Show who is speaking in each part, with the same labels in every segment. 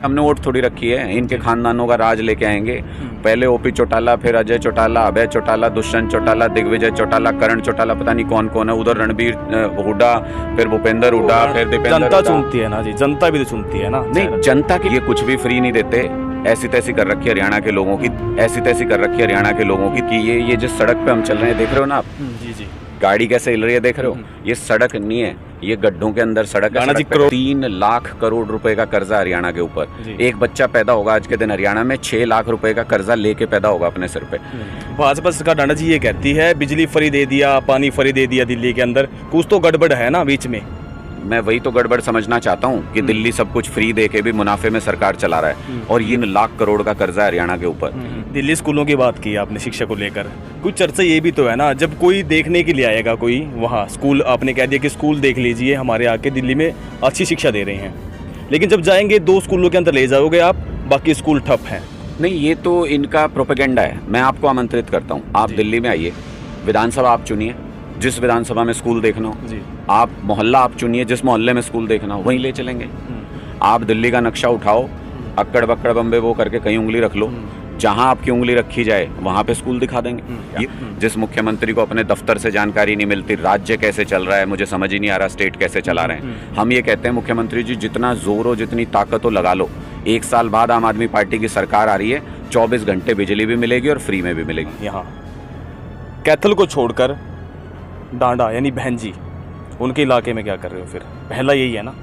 Speaker 1: हमने वोट थोड़ी रखी है, इनके खानदानों का राज लेके आएंगे। पहले ओपी चौटाला, फिर अजय चौटाला, अभय चौटाला, दुष्यंत चौटाला, दिग्विजय चौटाला, करण चौटाला, पता नहीं कौन कौन है उधर, रणबीर हुड्डा, फिर भूपेंद्र हुड्डा, फिर दीपेंद्र
Speaker 2: जनता
Speaker 1: हुड्डा।
Speaker 2: चुनती है ना जी, जनता भी तो चुनती है ना।
Speaker 1: नहीं, जनता की ये कुछ भी फ्री नहीं देते। ऐसी तैसी कर रखी है हरियाणा के लोगों की, ऐसी तैसी कर रखी है हरियाणा के लोगों की कि ये जिस सड़क पे हम चल रहे हैं, देख रहे हो ना आप,
Speaker 2: जी जी,
Speaker 1: गाड़ी कैसे हिल रही है, देख रहे हो। ये सड़क नहीं है, ये गड्ढों के अंदर सड़क है। सड़क पे 3 लाख करोड़ रुपए का कर्जा हरियाणा के ऊपर। एक बच्चा पैदा होगा आज के दिन हरियाणा में, 6 लाख रुपए का कर्जा लेके पैदा होगा अपने सिर पे।
Speaker 2: भाजपा सरकार डांडा जी ये कहती है बिजली फ्री दे दिया, पानी फ्री दे दिया दिल्ली के अंदर, कुछ तो गड़बड़ है ना बीच में।
Speaker 1: मैं वही तो गड़बड़ समझना चाहता हूँ कि दिल्ली सब कुछ फ्री दे के भी मुनाफे में सरकार चला रहा है, और ये 3 लाख करोड़ का कर्जा है हरियाणा के ऊपर।
Speaker 2: दिल्ली स्कूलों की बात की आपने, शिक्षा को लेकर कुछ चर्चा ये भी तो है ना, जब कोई देखने के लिए आएगा कोई वहाँ स्कूल, आपने कह दिया कि स्कूल देख लीजिए हमारे आके दिल्ली में अच्छी शिक्षा दे रहे हैं, लेकिन जब जाएंगे 2 स्कूलों के अंदर ले जाओगे आप, बाकी स्कूल ठप हैं।
Speaker 1: नहीं, ये तो इनका प्रोपेगेंडा है। मैं आपको आमंत्रित करता हूँ, आप दिल्ली में आइए, विधानसभा आप चुनिए, जिस विधानसभा में स्कूल देखना हो
Speaker 2: जी,
Speaker 1: आप मोहल्ला आप चुनिए, जिस मोहल्ले में स्कूल देखना हो वहीं ले चलेंगे। आप दिल्ली का नक्शा उठाओ, अक्कड़ बक्कड़ बम्बे वो करके कहीं उंगली रख लो, जहां आपकी उंगली रखी जाए वहां पे स्कूल दिखा देंगे। जिस मुख्यमंत्री को अपने दफ्तर से जानकारी नहीं मिलती, राज्य कैसे चल रहा है मुझे समझ ही नहीं आ रहा, स्टेट कैसे चला रहे हैं, हम ये कहते हैं मुख्यमंत्री जी जितना जोर हो, जितनी ताकत हो लगा लो। 1 साल बाद आम आदमी पार्टी की सरकार आ रही है, 24 घंटे बिजली भी मिलेगी और फ्री में भी मिलेगी।
Speaker 2: यहाँ कैथल को छोड़कर डांडा यानी बहन जी, उनके इलाके में क्या कर रहे हो फिर? पहला यही है ना।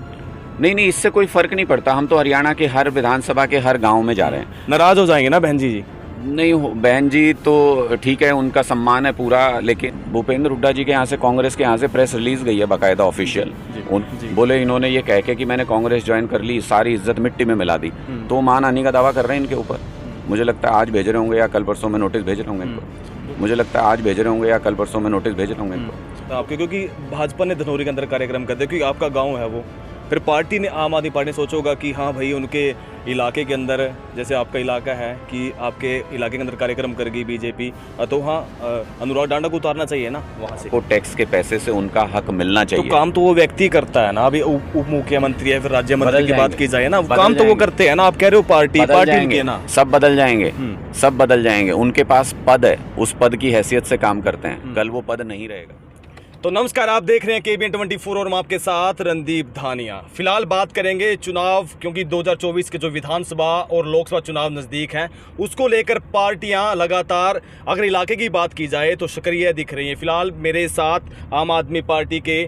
Speaker 1: नहीं, इससे कोई फर्क नहीं पड़ता, हम तो हरियाणा के हर विधानसभा के हर गांव में जा रहे हैं।
Speaker 2: नाराज हो जाएंगे ना बहन जी?
Speaker 1: नहीं, बहन जी तो ठीक है, उनका सम्मान है पूरा, लेकिन भूपेंद्र हुड्डा जी के यहाँ से, कांग्रेस के यहाँ से प्रेस रिलीज गई है बाकायदा ऑफिशियल। बोले इन्होंने ये कह के कि मैंने कांग्रेस ज्वाइन कर ली, सारी इज्जत मिट्टी में मिला दी, तो मान आने का दावा कर रहे हैं इनके ऊपर। मुझे लगता है आज भेज रहे होंगे या कल परसों में नोटिस भेज रहे होंगे इनको। मुझे लगता है आज भेज रहे होंगे या कल परसों में नोटिस भेज रहे होंगे इनको।
Speaker 2: आपके क्योंकि भाजपा ने धनौरी के अंदर कार्यक्रम कर दिया, क्योंकि आपका गांव है वो, फिर पार्टी ने, आम आदमी पार्टी ने सोचा होगा कि हाँ भाई उनके इलाके के अंदर, जैसे आपका इलाका है कि आपके इलाके के अंदर कार्यक्रम करेगी बीजेपी, तो हाँ अनुराग डांडा को उतारना चाहिए ना वहाँ से।
Speaker 1: वो टैक्स के पैसे से उनका हक मिलना चाहिए।
Speaker 2: तो काम तो वो व्यक्ति करता है ना, अभी उप मुख्यमंत्री है, फिर राज्य मंत्री की बात की जाए ना, काम तो वो करते हैं ना। आप कह रहे हो पार्टी उनकी है ना।
Speaker 1: सब बदल जाएंगे, सब बदल जाएंगे, उनके पास पद है, उस पद की हैसियत से काम करते हैं, कल वो पद नहीं रहेगा।
Speaker 2: तो नमस्कार, आप देख रहे हैं KBN 24 और मैं आपके साथ रणदीप धानिया। फिलहाल बात करेंगे चुनाव, क्योंकि 2024 के जो विधानसभा और लोकसभा चुनाव नज़दीक हैं, उसको लेकर पार्टियां लगातार, अगर इलाके की बात की जाए तो सक्रिय दिख रही हैं। फिलहाल मेरे साथ आम आदमी पार्टी के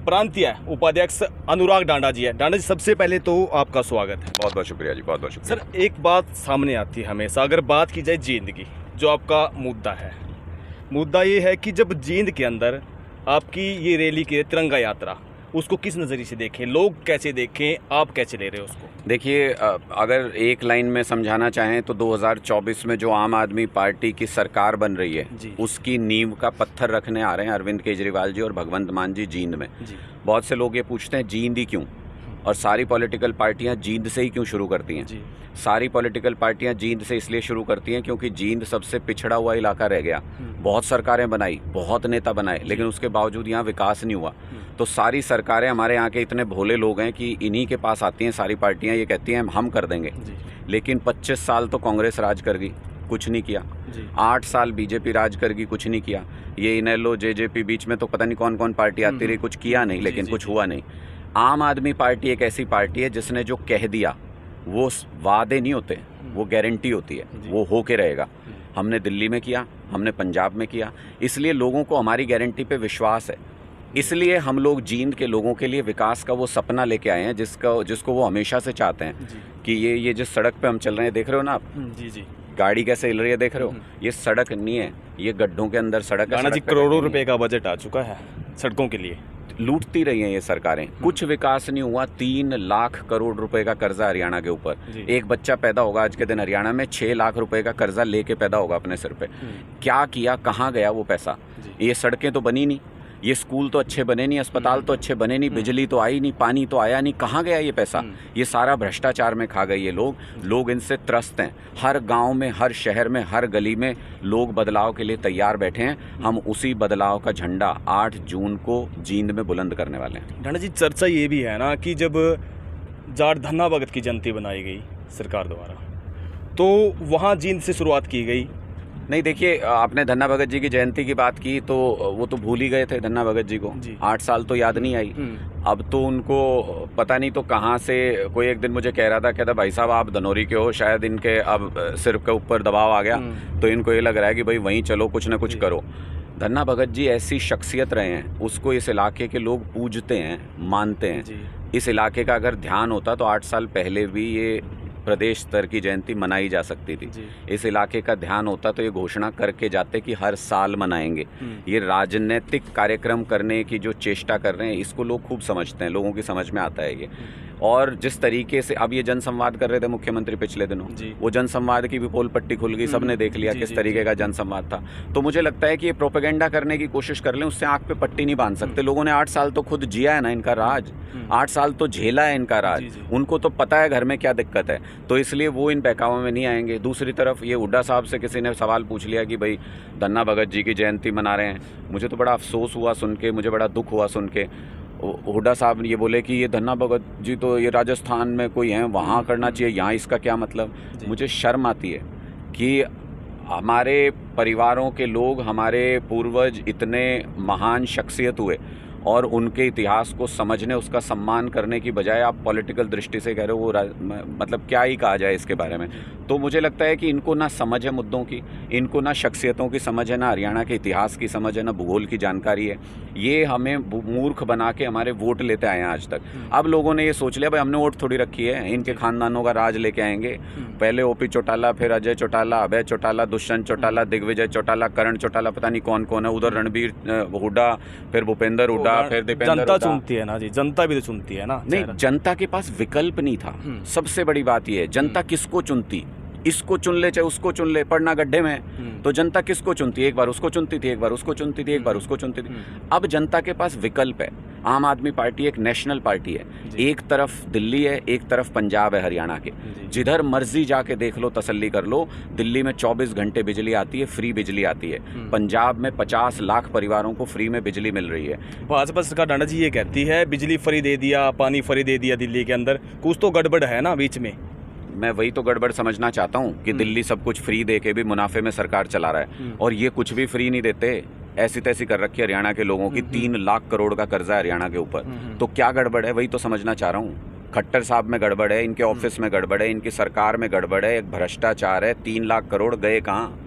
Speaker 2: प्रांतीय उपाध्यक्ष अनुराग डांडा जी है। डांडा जी, सबसे पहले तो आपका स्वागत है।
Speaker 1: बहुत बहुत शुक्रिया जी, बहुत बहुत शुक्रिया।
Speaker 2: सर, एक बात सामने आती है हमेशा, अगर बात की जाए जींद की, जो आपका मुद्दा है, मुद्दा ये है कि जब जींद के अंदर आपकी ये रैली की तिरंगा यात्रा, उसको किस नज़रिए से देखें, लोग कैसे देखें, आप कैसे ले रहे हो उसको?
Speaker 1: देखिए, अगर एक लाइन में समझाना चाहें तो 2024 में जो आम आदमी पार्टी की सरकार बन रही है, उसकी नींव का पत्थर रखने आ रहे हैं अरविंद केजरीवाल जी और भगवंत मान जी जींद में। बहुत से लोग ये पूछते हैं जींद ही क्यों, और सारी पॉलिटिकल पार्टियां जींद से ही क्यों शुरू करती हैं? सारी पॉलिटिकल पार्टियां जींद से इसलिए शुरू करती हैं क्योंकि जींद सबसे पिछड़ा हुआ इलाका रह गया। बहुत सरकारें बनाई, बहुत नेता बनाए, लेकिन उसके बावजूद यहाँ विकास नहीं हुआ। तो सारी सरकारें, हमारे यहाँ के इतने भोले लोग हैं कि इन्हीं के पास आती हैं सारी पार्टियां, ये कहती हैं हम कर देंगे। लेकिन 25 साल तो कांग्रेस राज कर गई, कुछ नहीं किया। 8 साल बीजेपी राज कर गई, कुछ नहीं किया। ये इनेलो जेजेपी बीच में तो पता नहीं कौन कौन पार्टी आती रही, कुछ किया नहीं, लेकिन कुछ हुआ नहीं। आम आदमी पार्टी एक ऐसी पार्टी है जिसने जो कह दिया वो वादे नहीं होते, वो गारंटी होती है, वो हो के रहेगा। हमने दिल्ली में किया, हमने पंजाब में किया, इसलिए लोगों को हमारी गारंटी पे विश्वास है। इसलिए हम लोग जींद के लोगों के लिए विकास का वो सपना लेके आए हैं जिसको वो हमेशा से चाहते हैं कि ये जिस सड़क पे हम चल रहे हैं, देख रहे हो ना आप, गाड़ी कैसे हिल रही है, देख रहे हो। ये सड़क नहीं है, ये गड्ढों के अंदर सड़क है।
Speaker 2: करोड़ों रुपए का बजट आ चुका है सड़कों के लिए,
Speaker 1: लूटती रही हैं ये सरकारें, कुछ विकास नहीं हुआ। 3 लाख करोड़ रुपए का कर्जा हरियाणा के ऊपर। एक बच्चा पैदा होगा आज के दिन हरियाणा में, 6 लाख रुपए का कर्जा लेके पैदा होगा अपने सिर पे। क्या किया, कहाँ गया वो पैसा? ये सड़कें तो बनी नहीं, ये स्कूल तो अच्छे बने नहीं, अस्पताल तो अच्छे बने नहीं, बिजली तो आई नहीं, पानी तो आया नहीं, कहाँ गया ये पैसा? ये सारा भ्रष्टाचार में खा गए ये लोग इनसे त्रस्त हैं। हर गांव में, हर शहर में, हर गली में लोग बदलाव के लिए तैयार बैठे हैं। हम उसी बदलाव का झंडा 8 जून को जींद में बुलंद करने वाले हैं।
Speaker 2: डांडा जी, चर्चा ये भी है ना कि जब जाट धन्ना भगत की जयंती बनाई गई सरकार द्वारा, तो वहाँ जींद से शुरुआत की गई।
Speaker 1: नहीं देखिए, आपने धन्ना भगत जी की जयंती की बात की तो वो तो भूल ही गए थे धन्ना भगत जी को। 8 साल तो याद नहीं आई। अब तो उनको पता नहीं तो कहाँ से कोई एक दिन मुझे कह रहा था, कहता भाई साहब आप धनौरी के हो, शायद इनके अब सिर के ऊपर दबाव आ गया तो इनको ये लग रहा है कि भाई वहीं चलो कुछ ना कुछ करो। धन्ना भगत जी ऐसी शख्सियत रहे हैं, उसको इस इलाके के लोग पूजते हैं, मानते हैं। इस इलाके का अगर ध्यान होता तो 8 साल पहले भी ये प्रदेश स्तर की जयंती मनाई जा सकती थी। इस इलाके का ध्यान होता तो ये घोषणा करके जाते कि हर साल मनाएंगे। ये राजनीतिक कार्यक्रम करने की जो चेष्टा कर रहे हैं इसको लोग खूब समझते हैं, लोगों की समझ में आता है ये। और जिस तरीके से अब ये जनसंवाद कर रहे थे मुख्यमंत्री पिछले दिनों, वो जनसंवाद की भी पोल पट्टी खुल गई, सबने देख लिया किस तरीके का जनसंवाद था। तो मुझे लगता है कि ये प्रोपेगेंडा करने की कोशिश कर लें, उससे आंख पे पट्टी नहीं बांध सकते। लोगों ने 8 साल तो खुद जिया है ना इनका राज, 8 साल तो झेला है इनका राज, उनको तो पता है घर में क्या दिक्कत है, तो इसलिए वो इन बहकावों में नहीं आएंगे। दूसरी तरफ ये हुड्डा साहब से किसी ने सवाल पूछ लिया कि भाई धन्ना भगत जी की जयंती मना रहे हैं। मुझे तो बड़ा अफसोस हुआ सुन के, मुझे बड़ा दुख हुआ सुन के। हुड्डा साहब ये बोले कि ये धन्ना भगत जी तो ये राजस्थान में कोई हैं, वहाँ करना चाहिए, यहाँ इसका क्या मतलब। मुझे शर्म आती है कि हमारे परिवारों के लोग, हमारे पूर्वज इतने महान शख्सियत हुए और उनके इतिहास को समझने, उसका सम्मान करने की बजाय आप पॉलिटिकल दृष्टि से कह रहे हो वो मतलब क्या ही कहा जाए इसके बारे में। तो मुझे लगता है कि इनको ना समझ है मुद्दों की, इनको ना शख्सियतों की समझ है, ना हरियाणा के इतिहास की समझ है, ना भूगोल की जानकारी है। ये हमें मूर्ख बना के हमारे वोट लेते आए हैं आज तक। अब लोगों ने ये सोच लिया भाई हमने वोट थोड़ी रखी है, इनके खानदानों का राज लेके आएंगे। पहले ओपी चौटाला, फिर अजय चौटाला, अभय चौटाला, दुष्यंत चौटाला, दिग्विजय चौटाला, करण चौटाला, पता नहीं कौन कौन है उधर, रणबीर हुड्डा, फिर भूपेंद्र हुड्डा, फिर दीपेंद्र।
Speaker 2: जनता चुनती है ना जी, जनता भी तो चुनती है ना।
Speaker 1: नहीं, जनता के पास विकल्प नहीं था। सबसे बड़ी बात यह है, जनता किसको चुनती, इसको चुन ले चाहे उसको चुन ले, पड़ना गड्ढे में। तो जनता किसको चुनती, एक बार उसको चुनती थी, एक बार उसको चुनती थी, एक बार उसको चुनती थी। अब जनता के पास विकल्प है। आम आदमी पार्टी एक नेशनल पार्टी है, एक तरफ दिल्ली है, एक तरफ पंजाब है हरियाणा के। जिधर मर्जी जाके देख लो, तसल्ली कर लो, दिल्ली में 24 घंटे बिजली आती है, फ्री बिजली आती है। पंजाब में 50 लाख परिवारों को फ्री में बिजली मिल रही है।
Speaker 2: भाजपा सरकार डांडा जी ये कहती है बिजली फ्री दे दिया, पानी फ्री दे दिया दिल्ली के अंदर, कुछ तो गड़बड़ है ना बीच में।
Speaker 1: मैं वही तो गड़बड़ समझना चाहता हूँ कि दिल्ली सब कुछ फ्री दे के भी मुनाफे में सरकार चला रहा है, और ये कुछ भी फ्री नहीं देते। ऐसी तैसी कर रखी है हरियाणा के लोगों की, 3 लाख करोड़ का कर्जा है हरियाणा के ऊपर। तो क्या गड़बड़ है, वही तो समझना चाह रहा हूँ। खट्टर साहब में गड़बड़ है, इनके ऑफिस में गड़बड़ है, इनकी सरकार में गड़बड़ है, एक भ्रष्टाचार है। 3 लाख करोड़ गए कहाँ?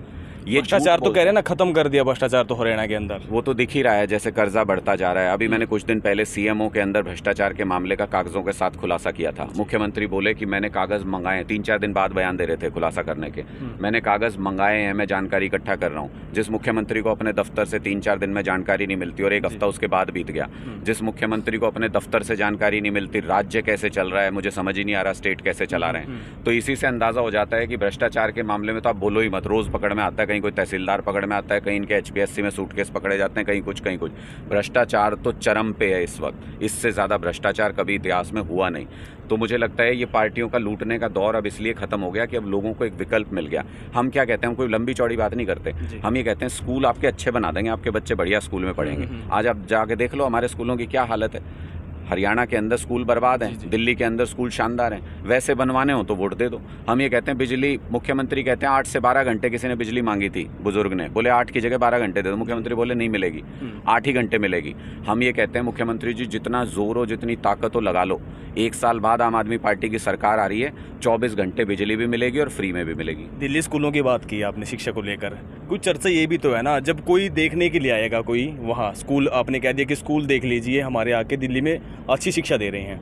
Speaker 1: ये
Speaker 2: भ्रष्टाचार तो कह रहे हैं ना, खत्म कर दिया भ्रष्टाचार तो हरियाणा के अंदर।
Speaker 1: वो तो दिख ही रहा है जैसे कर्जा बढ़ता जा रहा है। अभी मैंने कुछ दिन पहले सीएमओ के अंदर भ्रष्टाचार के मामले का कागजों के साथ खुलासा किया था। मुख्यमंत्री बोले कि मैंने कागज मंगाए, 3-4 दिन बाद बयान दे रहे थे खुलासा करने के। मैंने कागज मंगाए हैं, मैं जानकारी इकट्ठा कर रहा हूँ। जिस मुख्यमंत्री को अपने दफ्तर से 3-4 दिन में जानकारी नहीं मिलती और 1 हफ्ता उसके बाद बीत गया, जिस मुख्यमंत्री को अपने दफ्तर से जानकारी नहीं मिलती राज्य कैसे चल रहा है, मुझे समझ ही नहीं आ रहा स्टेट कैसे चला रहे हैं। तो इसी से अंदाजा हो जाता है कि भ्रष्टाचार के मामले में तो आप बोलो ही मत, रोज पकड़ में आता है। कहीं कोई तहसीलदार पकड़ में आता है, कहीं इनके HPSC में सूटकेस पकड़े जाते हैं, कहीं कुछ कहीं कुछ। भ्रष्टाचार तो चरम पे है इस वक्त, इससे ज़्यादा भ्रष्टाचार कभी इतिहास में हुआ नहीं। तो मुझे लगता है ये पार्टियों का लूटने का दौर अब इसलिए खत्म हो गया कि अब लोगों को एक विकल्प मिल गया। हम क्या कहते हैं, हम कोई लंबी चौड़ी बात नहीं करते, हम ये कहते हैं स्कूल आपके अच्छे बना देंगे, आपके बच्चे बढ़िया स्कूल में पढ़ेंगे। आज आप जाके देख लो हमारे स्कूलों की क्या हालत है। हरियाणा के अंदर स्कूल बर्बाद हैं, दिल्ली के अंदर स्कूल शानदार हैं। वैसे बनवाने हो तो वोट दे दो। हम ये कहते हैं बिजली, मुख्यमंत्री कहते हैं 8 से 12 घंटे किसी ने बिजली मांगी थी, बुजुर्ग ने बोले 8 की जगह 12 घंटे दे दो। मुख्यमंत्री बोले नहीं मिलेगी, 8 ही घंटे मिलेगी। हम ये कहते हैं मुख्यमंत्री जी जितना जोर हो, जितनी ताकत हो लगा लो। 1 साल बाद आम आदमी पार्टी की सरकार आ रही है, 24 घंटे बिजली भी मिलेगी और फ्री में भी मिलेगी।
Speaker 2: दिल्ली स्कूलों की बात की आपने, शिक्षा को लेकर कुछ चर्चा ये भी तो है ना, जब कोई देखने के लिए आएगा कोई वहाँ स्कूल, आपने कह दिया कि स्कूल देख लीजिए हमारे आके दिल्ली में अच्छी शिक्षा दे रहे हैं,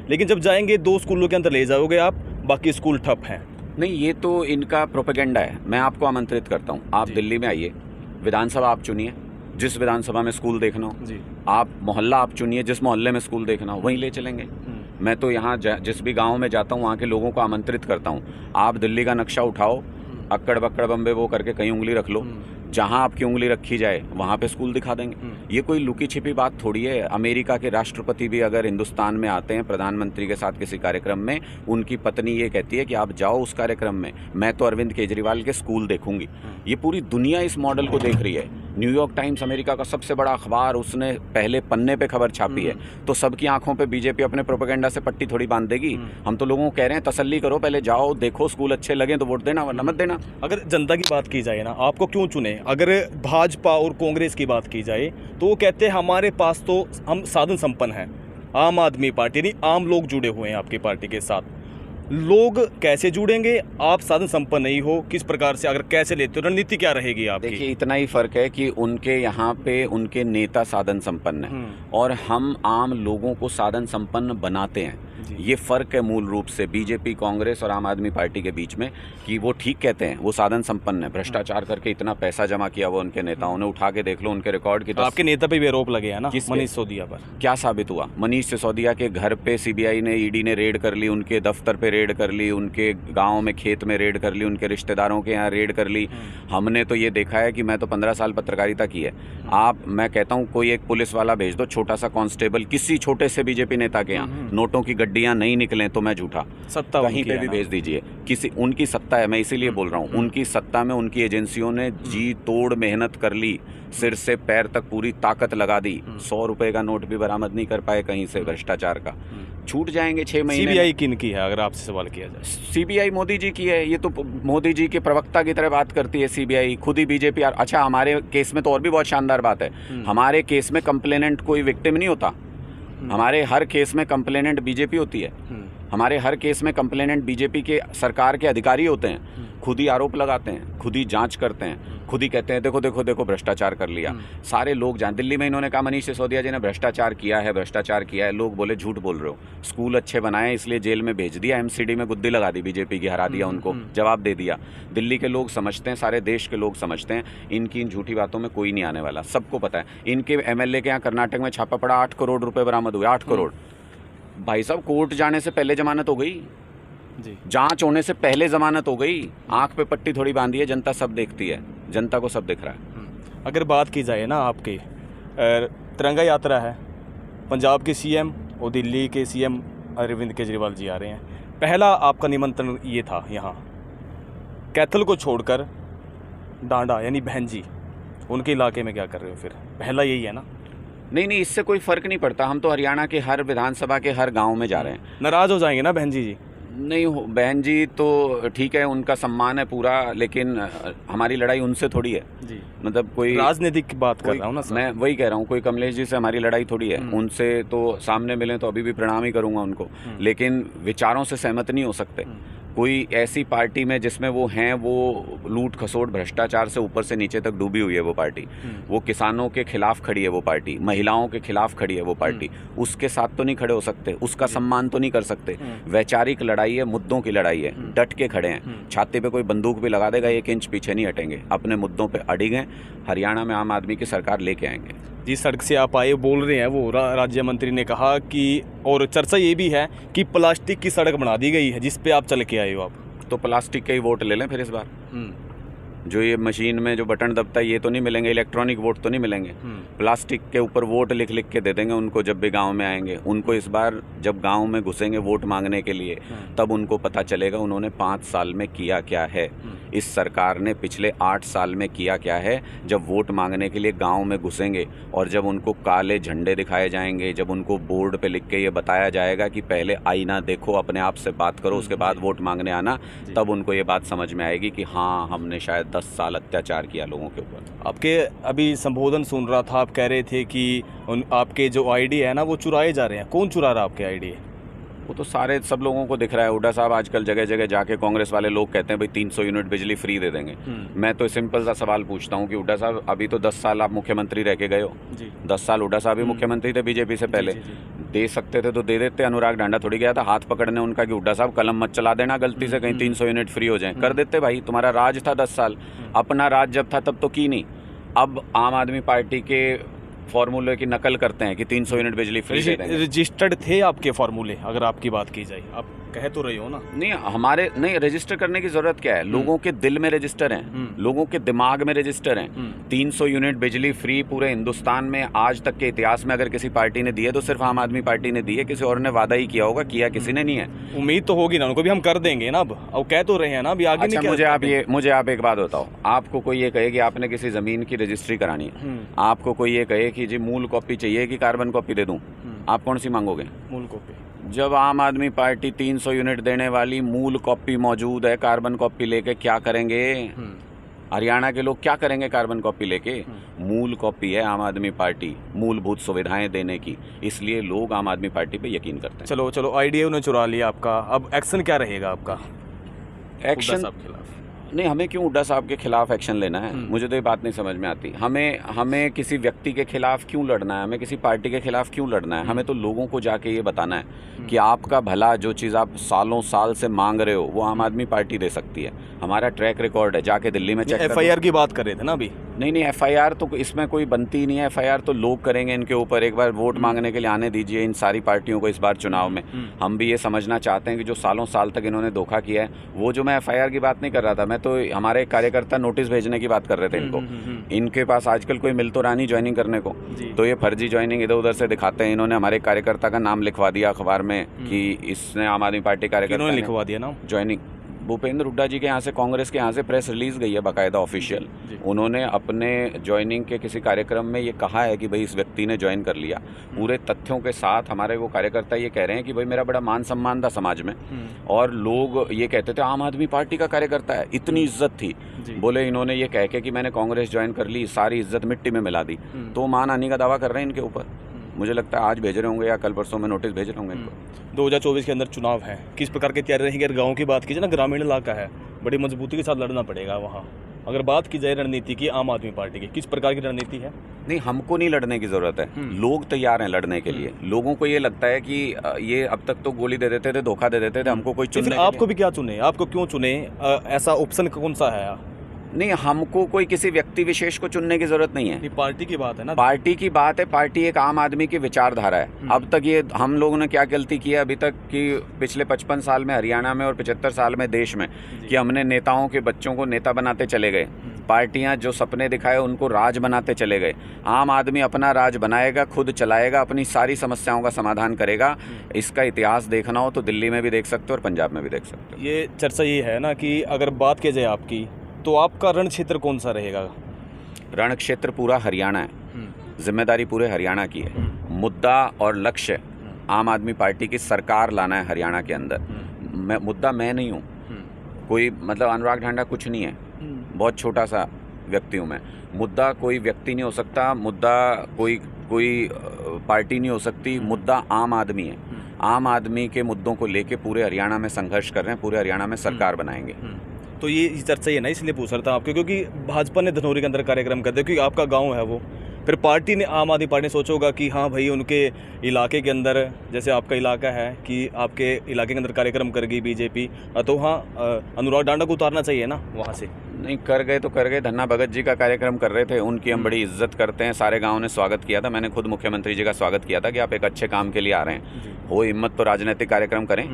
Speaker 2: लेकिन जब जाएंगे 2 स्कूलों के अंदर ले जाओगे आप, बाकी स्कूल ठप हैं।
Speaker 1: नहीं, ये तो इनका प्रोपेगेंडा है। मैं आपको आमंत्रित करता हूँ, आप दिल्ली में आइए, विधानसभा आप चुनिए, जिस विधानसभा में स्कूल देखना हो आप, मोहल्ला आप चुनिए, जिस मोहल्ले में स्कूल देखना हो वहीं ले चलेंगे। मैं तो यहाँ जिस भी गांव में जाता हूँ वहाँ के लोगों को आमंत्रित करता हूँ, आप दिल्ली का नक्शा उठाओ, अक्कड़ बक्कड़ बम्बे वो करके कहीं उंगली रख लो, जहाँ आपकी उंगली रखी जाए वहाँ पे स्कूल दिखा देंगे। ये कोई लुकी छिपी बात थोड़ी है। अमेरिका के राष्ट्रपति भी अगर हिंदुस्तान में आते हैं प्रधानमंत्री के साथ किसी कार्यक्रम में, उनकी पत्नी ये कहती है कि आप जाओ उस कार्यक्रम में, मैं तो अरविंद केजरीवाल के स्कूल देखूंगी। ये पूरी दुनिया इस मॉडल को देख रही है। न्यूयॉर्क टाइम्स अमेरिका का सबसे बड़ा अखबार, उसने पहले पन्ने पे खबर छापी है, तो सबकी आंखों पे बीजेपी अपने प्रोपेगेंडा से पट्टी थोड़ी बांध देगी। हम तो लोगों को कह रहे हैं तसल्ली करो, पहले जाओ देखो, स्कूल अच्छे लगे तो वोट देना, वरना मत देना।
Speaker 2: अगर जनता की बात की जाए ना, आपको क्यों चुने? अगर भाजपा और कांग्रेस की बात की जाए तो वो कहते हैं हमारे पास तो हम साधन संपन्न हैं। आम आदमी पार्टी नहीं, आम लोग जुड़े हुए हैं आपकी पार्टी के साथ। लोग कैसे जुड़ेंगे? आप साधन संपन्न नहीं हो, किस प्रकार से, अगर कैसे लेते हो, रणनीति क्या रहेगी आपकी?
Speaker 1: देखिए, इतना ही फर्क है कि उनके यहाँ पे उनके नेता साधन संपन्न हैं और हम आम लोगों को साधन संपन्न बनाते हैं। ये फ़र्क है मूल रूप से बीजेपी, कांग्रेस और आम आदमी पार्टी के बीच में, कि वो ठीक कहते हैं वो साधन संपन्न है, भ्रष्टाचार करके इतना पैसा जमा किया वो उनके नेताओं ने, उठा के देख लो उनके रिकॉर्ड की।
Speaker 2: तो आपके नेता पे भी आरोप लगे हैं ना,
Speaker 1: किस
Speaker 2: मनीष सिसोदिया पर?
Speaker 1: क्या साबित हुआ? मनीष सिसोदिया के घर पे सीबीआई ने, ईडी ने रेड कर ली, उनके दफ्तर पे रेड कर ली, उनके गाँव में खेत में रेड कर ली, उनके रिश्तेदारों के यहाँ रेड कर ली। हमने तो ये देखा है कि मैं तो 15 साल पत्रकारिता की है। मैं कहता हूँ कोई एक पुलिस वाला भेज दो, छोटा सा कांस्टेबल, किसी छोटे से बीजेपी नेता के यहाँ नोटों की गड्डियाँ नहीं निकलें तो मैं झूठा,
Speaker 2: सत्ता
Speaker 1: कहीं पे भी भेज दीजिए। किसी, उनकी सत्ता है, मैं इसीलिए बोल रहा हूँ, उनकी सत्ता में उनकी एजेंसियों ने जी तोड़ मेहनत कर ली, सिर से पैर तक पूरी ताकत लगा दी। 100 रुपए का नोट भी बरामद नहीं कर पाए कहीं से, भ्रष्टाचार का। छूट जाएंगे 6 महीने।
Speaker 2: सीबीआई किन की है, अगर आपसे सवाल किया जाए?
Speaker 1: सीबीआई मोदी जी की है। ये तो मोदी जी के प्रवक्ता की तरह बात करती है सीबीआई, खुद ही बीजेपी। अच्छा, हमारे केस में तो और भी बहुत शानदार बात है, हमारे केस में कंप्लेनेंट कोई विक्टिम नहीं होता, हमारे हर केस में कंप्लेनेंट बीजेपी होती है, हमारे हर केस में कंप्लेनेंट बीजेपी के सरकार के अधिकारी होते हैं, खुद ही आरोप लगाते हैं, खुद ही जांच करते हैं, खुद ही कहते हैं देखो देखो देखो भ्रष्टाचार कर लिया। सारे लोग जान, दिल्ली में इन्होंने कहा मनीष सिसोदिया जी ने भ्रष्टाचार किया है, भ्रष्टाचार किया है। लोग बोले झूठ बोल रहे हो, स्कूल अच्छे बनाए इसलिए जेल में भेज दिया, एमसीडी में गुद्दी लगा दी बीजेपी की, हरा दिया उनको, जवाब दे दिया। दिल्ली के लोग समझते हैं, सारे देश के लोग समझते हैं, इनकी इन झूठी बातों में कोई नहीं आने वाला, सबको पता है। इनके एमएलए के यहाँ कर्नाटक में छापा पड़ा, 8 करोड़ रुपए बरामद हुए, 8 करोड़। भाई साहब, कोर्ट जाने से पहले जमानत हो गई जी, जांच होने से पहले जमानत हो गई। आंख पे पट्टी थोड़ी बांधी है, जनता सब देखती है, जनता को सब दिख रहा है।
Speaker 2: अगर बात की जाए ना, आपकी तिरंगा यात्रा है, पंजाब के सीएम और दिल्ली के सीएम अरविंद केजरीवाल जी आ रहे हैं। पहला आपका निमंत्रण ये था यहाँ, कैथल को छोड़कर डांडा यानी बहन जी, उनके इलाके में क्या कर रहे हो फिर? पहला यही है ना?
Speaker 1: नहीं, इससे कोई फर्क नहीं पड़ता, हम तो हरियाणा के हर विधानसभा के हर गांव में जा रहे हैं।
Speaker 2: नाराज हो जाएंगे ना बहन जी?
Speaker 1: नहीं, बहन जी तो ठीक है, उनका सम्मान है पूरा, लेकिन हमारी लड़ाई उनसे थोड़ी है जी। मतलब कोई
Speaker 2: राजनीतिक की बात कर रहा हूँ ना,
Speaker 1: मैं वही कह रहा हूँ, कोई कमलेश जी से हमारी लड़ाई थोड़ी है। उनसे तो सामने मिले तो अभी भी प्रणाम ही करूँगा उनको, लेकिन विचारों से सहमत नहीं हो सकते। कोई ऐसी पार्टी में जिसमें वो हैं, वो लूट खसोट भ्रष्टाचार से ऊपर से नीचे तक डूबी हुई है वो पार्टी, वो किसानों के खिलाफ खड़ी है वो पार्टी, महिलाओं के खिलाफ खड़ी है वो पार्टी, उसके साथ तो नहीं खड़े हो सकते, उसका सम्मान तो नहीं कर सकते। वैचारिक लड़ाई है, मुद्दों की लड़ाई है, डट के खड़े हैं। छाती पे कोई बंदूक भी लगा देगा, 1 इंच पीछे नहीं हटेंगे, अपने मुद्दों पे अड़िग हैं। हरियाणा में आम आदमी की सरकार लेके आएंगे।
Speaker 2: जिस सड़क से आप आए, बोल रहे हैं वो राज्य मंत्री ने कहा कि, और चर्चा ये भी है कि प्लास्टिक की सड़क बना दी गई है जिस पे आप चल के आए हो। आप
Speaker 1: तो प्लास्टिक के ही वोट ले लें फिर इस बार। जो ये मशीन में जो बटन दबता है ये तो नहीं मिलेंगे, इलेक्ट्रॉनिक वोट तो नहीं मिलेंगे, प्लास्टिक के ऊपर वोट लिख लिख के दे देंगे उनको जब भी गांव में आएंगे। उनको इस बार जब गांव में घुसेंगे वोट मांगने के लिए, तब उनको पता चलेगा उन्होंने 5 साल में किया क्या है, इस सरकार ने पिछले 8 साल में किया क्या है। जब वोट मांगने के लिए गांव में घुसेंगे और जब उनको काले झंडे दिखाए जाएंगे, जब उनको बोर्ड पे लिख के ये बताया जाएगा कि पहले आईना देखो, अपने आप से बात करो, उसके बाद वोट मांगने आना, तब उनको ये बात समझ में आएगी कि हाँ, हमने शायद 10 साल अत्याचार किया लोगों के ऊपर।
Speaker 2: आपके अभी संबोधन सुन रहा था, आप कह रहे थे कि आपके जो आईडी है ना वो चुराए जा रहे हैं। कौन चुरा रहा है आपके आईडी?
Speaker 1: वो तो सारे सब लोगों को दिख रहा है। हुड्डा साहब आजकल जगह जगह जाके कांग्रेस वाले लोग कहते हैं भाई 300 यूनिट बिजली फ्री दे देंगे। मैं तो सिंपल सा सवाल पूछता हूँ कि हुड्डा साहब अभी तो 10 साल आप मुख्यमंत्री रह के गए हो, 10 साल हुड्डा साहब भी मुख्यमंत्री थे बीजेपी से पहले। दे सकते थे तो दे देते। अनुराग डांडा थोड़ी गया था हाथ पकड़ने उनका कि हुड्डा साहब कलम मत चला देना गलती से, कहीं 300 यूनिट फ्री हो जाए। कर देते भाई, तुम्हारा राज था 10 साल, अपना राज जब था तब तो की नहीं। अब आम आदमी पार्टी के फॉर्मूले की नकल करते हैं कि 300 यूनिट बिजली फ्री दे देंगे।
Speaker 2: रजिस्टर्ड थे आपके फॉर्मूले? अगर आपकी बात की जाए, आप कह तो रही हो ना।
Speaker 1: नहीं, हमारे नहीं, रजिस्टर करने की जरूरत क्या है? लोगों के दिल में रजिस्टर हैं, लोगों के दिमाग में रजिस्टर हैं। 300 यूनिट बिजली फ्री पूरे हिंदुस्तान में आज तक के इतिहास में अगर किसी पार्टी ने दी है तो सिर्फ आम आदमी पार्टी ने दी है। किसी और ने वादा ही किया होगा, किया किसी ने नहीं है।
Speaker 2: उम्मीद तो होगी ना उनको भी, हम कर देंगे ना। अब कह तो रहे हैं ना, अभी आगे
Speaker 1: अच्छा,
Speaker 2: नहीं।
Speaker 1: मुझे आप एक बात बताओ, आपको कोई ये कहे कि आपने किसी जमीन की रजिस्ट्री करानी है, आपको कोई ये कहे कि जी मूल कॉपी चाहिए कि कार्बन कॉपी दे दूं, आप कौन सी मांगोगे?
Speaker 2: मूल कॉपी।
Speaker 1: जब आम आदमी पार्टी 300 यूनिट देने वाली मूल कॉपी मौजूद है, कार्बन कॉपी लेके क्या करेंगे? हरियाणा के लोग क्या करेंगे कार्बन कॉपी लेके? मूल कॉपी है आम आदमी पार्टी मूलभूत सुविधाएं देने की, इसलिए लोग आम आदमी पार्टी पे यकीन करते हैं।
Speaker 2: चलो आइडिया उन्हें चुरा लिया आपका, अब एक्शन क्या रहेगा आपका?
Speaker 1: एक्शन नहीं, हमें क्यों हुड्डा साहब के खिलाफ एक्शन लेना है? मुझे तो ये बात नहीं समझ में आती। हमें किसी व्यक्ति के खिलाफ क्यों लड़ना है? हमें किसी पार्टी के खिलाफ क्यों लड़ना है? हमें तो लोगों को जाके ये बताना है कि आपका भला, जो चीज़ आप सालों साल से मांग रहे हो वो आम आदमी पार्टी दे सकती है। हमारा ट्रैक रिकॉर्ड है, जाके दिल्ली में चेक।
Speaker 2: FIR की बात कर रहे थे ना अभी। नहीं,
Speaker 1: FIR तो इसमें कोई बनती ही नहीं है। FIR तो लोग करेंगे इनके ऊपर। एक बार वोट मांगने के लिए आने दीजिए इन सारी पार्टियों को इस बार चुनाव में। हम भी ये समझना चाहते हैं कि जो सालों साल तक इन्होंने धोखा किया है, वो जो मैं FIR की बात नहीं कर रहा था, मैं तो हमारे कार्यकर्ता नोटिस भेजने की बात कर रहे थे इनको। इनके पास आजकल कोई मिल तो रहा नहीं ज्वाइनिंग करने को, तो ये फर्जी ज्वाइनिंग इधर उधर से दिखाते हैं। इन्होंने हमारे कार्यकर्ता का नाम लिखवा दिया अखबार में कि इसने आम आदमी पार्टी कार्यकर्ता ने
Speaker 2: लिखवा दिया ना
Speaker 1: ज्वाइनिंग। भूपेंद्र हुड्डा जी के यहाँ से, कांग्रेस के यहाँ से प्रेस रिलीज गई है बाकायदा ऑफिशियल। उन्होंने अपने ज्वाइनिंग के किसी कार्यक्रम में ये कहा है कि भाई इस व्यक्ति ने ज्वाइन कर लिया। पूरे तथ्यों के साथ हमारे वो कार्यकर्ता ये कह रहे हैं कि भाई मेरा बड़ा मान सम्मान था समाज में, और लोग ये कहते थे आम आदमी पार्टी का कार्यकर्ता है, इतनी इज्जत थी। बोले इन्होंने ये कह के कि मैंने कांग्रेस ज्वाइन कर ली, सारी इज्जत मिट्टी में मिला दी। तो मान आने का दावा कर रहे हैं इनके ऊपर। मुझे लगता है आज भेज रहे होंगे या कल परसों में नोटिस भेज रहे होंगे इनको।
Speaker 2: 2024 के अंदर चुनाव है, किस प्रकार की तैयारी रहेगी? अगर गाँव की बात कीजिए ना, ग्रामीण इलाका है, बड़ी मजबूती के साथ लड़ना पड़ेगा वहाँ। अगर बात की जाए रणनीति की, आम आदमी पार्टी की किस प्रकार की रणनीति है?
Speaker 1: नहीं, हमको नहीं लड़ने की जरूरत है, लोग तैयार हैं लड़ने के लिए। लोगों को ये लगता है कि ये अब तक तो गोली दे देते थे, धोखा दे देते थे, हमको कोई चुनने।
Speaker 2: आपको भी क्या चुने? आपको क्यों चुने? ऐसा ऑप्शन कौन सा है?
Speaker 1: नहीं, हमको कोई किसी व्यक्ति विशेष को चुनने की जरूरत नहीं है।
Speaker 2: पार्टी की बात है ना,
Speaker 1: पार्टी की बात है। पार्टी एक आम आदमी की विचारधारा है। अब तक ये हम लोगों ने क्या गलती की है अभी तक कि पिछले 55 साल में हरियाणा में और 75 साल में देश में, कि हमने नेताओं के बच्चों को नेता बनाते चले गए। पार्टियां जो सपने दिखाए उनको राज बनाते चले गए। आम आदमी अपना राज बनाएगा, खुद चलाएगा, अपनी सारी समस्याओं का समाधान करेगा। इसका इतिहास देखना हो तो दिल्ली में भी देख सकते हो और पंजाब में भी देख सकते हो।
Speaker 2: ये चर्चा ये है ना कि अगर बात की जाए आपकी, तो आपका रण क्षेत्र कौन सा रहेगा?
Speaker 1: रण क्षेत्र पूरा हरियाणा है, जिम्मेदारी पूरे हरियाणा की है। मुद्दा और लक्ष्य आम आदमी पार्टी की सरकार लाना है हरियाणा के अंदर। मुद्दा मैं नहीं हूँ, कोई मतलब अनुराग ढांडा कुछ नहीं है, बहुत छोटा सा व्यक्ति हूँ मैं। मुद्दा कोई व्यक्ति नहीं हो सकता, मुद्दा कोई पार्टी नहीं हो सकती। मुद्दा आम आदमी है। आम आदमी के मुद्दों को लेके पूरे हरियाणा में संघर्ष कर रहे हैं, पूरे हरियाणा में सरकार बनाएंगे।
Speaker 2: तो ये चर्चा है ना, इसलिए पूछ रहा था आपको, क्योंकि भाजपा ने धनौरी के अंदर कार्यक्रम कर दिया, क्योंकि आपका गांव है वो। फिर पार्टी ने, आम आदमी पार्टी ने सोचा होगा कि हाँ भाई उनके इलाके के अंदर, जैसे आपका इलाका है, कि आपके इलाके के अंदर कार्यक्रम करेगी बीजेपी, तो हाँ अनुराग डांडा को उतारना चाहिए ना वहाँ से।
Speaker 1: नहीं, कर गए तो कर गए। धन्ना भगत जी का कार्यक्रम कर रहे थे, उनकी हम बड़ी इज्जत करते हैं। सारे गाँव ने स्वागत किया था, मैंने खुद मुख्यमंत्री जी का स्वागत किया था कि आप एक अच्छे काम के लिए आ रहे हैं, हो हिम्मत तो राजनीतिक कार्यक्रम करें,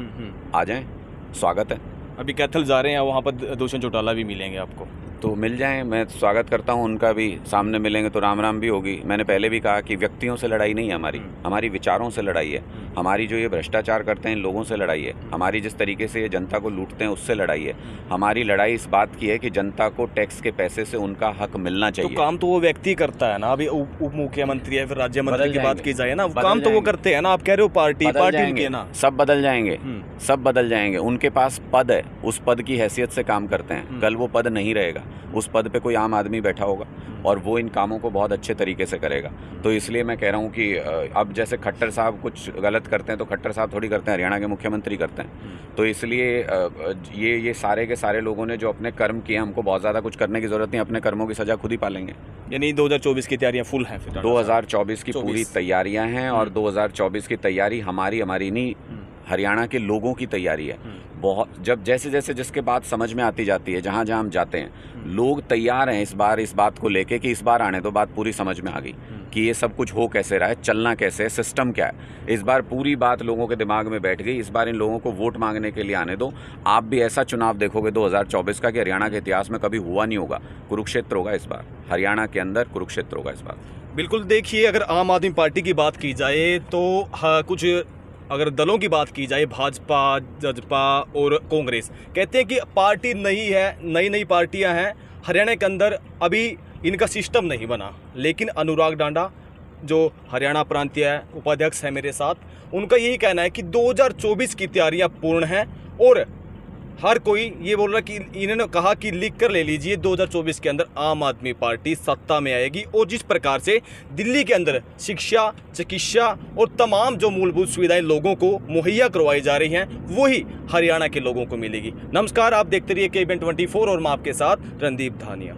Speaker 1: आ जाएँ, स्वागत है।
Speaker 2: अभी कैथल जा रहे हैं, वहाँ पर दुष्यंत चौटाला भी मिलेंगे आपको,
Speaker 1: तो मिल जाएं, मैं स्वागत करता हूं उनका भी। सामने मिलेंगे तो राम राम भी होगी। मैंने पहले भी कहा कि व्यक्तियों से लड़ाई नहीं है हमारी विचारों से लड़ाई है। हमारी जो ये भ्रष्टाचार करते हैं इन लोगों से लड़ाई है। हमारी जिस तरीके से ये जनता को लूटते हैं उससे लड़ाई है। हमारी लड़ाई इस बात की है कि जनता को टैक्स के पैसे से उनका हक मिलना चाहिए।
Speaker 2: तो काम तो वो व्यक्ति करता है ना, अभी उप मुख्यमंत्री है, फिर राज्य मंत्री की बात की जाए ना, काम तो वो करते हैं ना। आप कह रहे हो पार्टी उनकी है ना,
Speaker 1: सब बदल जाएंगे, सब बदल जाएंगे। उनके पास पद है, उस पद की हैसियत से काम करते हैं। कल वो पद नहीं रहेगा, उस पद पे कोई आम आदमी बैठा होगा और वो इन कामों को बहुत अच्छे तरीके से करेगा। तो इसलिए मैं कह रहा हूँ कि अब जैसे खट्टर साहब कुछ गलत करते हैं तो खट्टर साहब थोड़ी करते हैं, हरियाणा के मुख्यमंत्री करते हैं। तो इसलिए ये सारे के सारे लोगों ने जो अपने कर्म किए, हमको बहुत ज़्यादा कुछ करने की ज़रूरत नहीं, अपने कर्मों की सज़ा खुद ही पालेंगे।
Speaker 2: यानी 2024 की तैयारियां फुल हैं?
Speaker 1: 2024 की पूरी तैयारियां हैं, और 2024 की तैयारी हमारी नहीं, हरियाणा के लोगों की तैयारी है। बहुत जब जैसे जैसे जिसके बात समझ में आती जाती है, जहाँ जहाँ हम जाते हैं, लोग तैयार हैं इस बार इस बात को लेके कि इस बार आने दो, बात पूरी समझ में आ गई कि ये सब कुछ हो कैसे रहा है, चलना कैसे है, सिस्टम क्या है। इस बार पूरी बात लोगों के दिमाग में बैठ गई। इस बार इन लोगों को वोट मांगने के लिए आने दो। आप भी ऐसा चुनाव देखोगे 2024 का कि हरियाणा के इतिहास में कभी हुआ नहीं होगा। कुरुक्षेत्र होगा इस बार, हरियाणा के अंदर कुरुक्षेत्र होगा इस बार।
Speaker 2: बिल्कुल। देखिए, अगर आम आदमी पार्टी की बात की जाए तो कुछ अगर दलों की बात की जाए, भाजपा, जजपा और कांग्रेस, कहते हैं कि पार्टी नहीं है, नई नई पार्टियां हैं हरियाणा के अंदर, अभी इनका सिस्टम नहीं बना। लेकिन अनुराग डांडा जो हरियाणा प्रांतीय उपाध्यक्ष है मेरे साथ, उनका यही कहना है कि 2024 की तैयारियां पूर्ण हैं और हर कोई ये बोल रहा कि इन्होंने कहा कि लिख कर ले लीजिए 2024 के अंदर आम आदमी पार्टी सत्ता में आएगी और जिस प्रकार से दिल्ली के अंदर शिक्षा, चिकित्सा और तमाम जो मूलभूत सुविधाएं लोगों को मुहैया करवाई जा रही हैं, वही हरियाणा के लोगों को मिलेगी। नमस्कार, आप देखते रहिए KBN 24 और मैं आपके साथ रणदीप धानिया।